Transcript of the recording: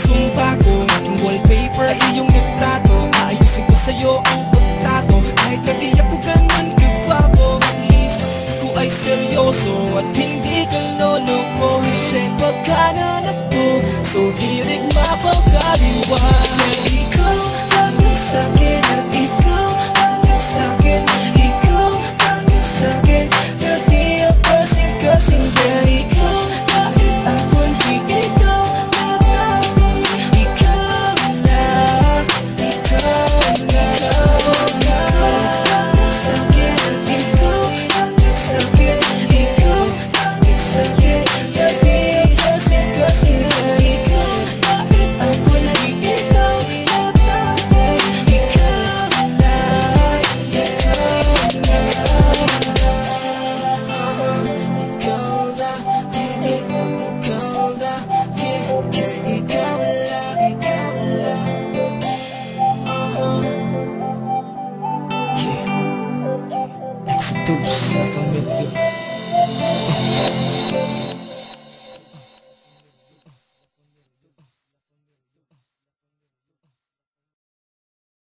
sumpa ko, aking wallpaper ay iyong litrato. Aayusin ko sa'yo ang pagtrato, kahit na di ako ganun kagwapo. At least ako ay seryoso at hindi ka loloko. Kasi pagkananap ko, so dirig mapagkaliwa. Kasi ikaw ang sa'kin at ikaw ang sa'kin. Ikaw ang sa'kin na di ako kasing-kasing. Kaya ikaw kahit ako hindi ikaw. Ikaw na, ikaw na, ikaw ang sa'kin. Ikaw ang sa'kin. Ikaw ang sa'kin na di ako kasing-kasing. Ikaw kahit ako hindi ikaw. Exodus, La Familia.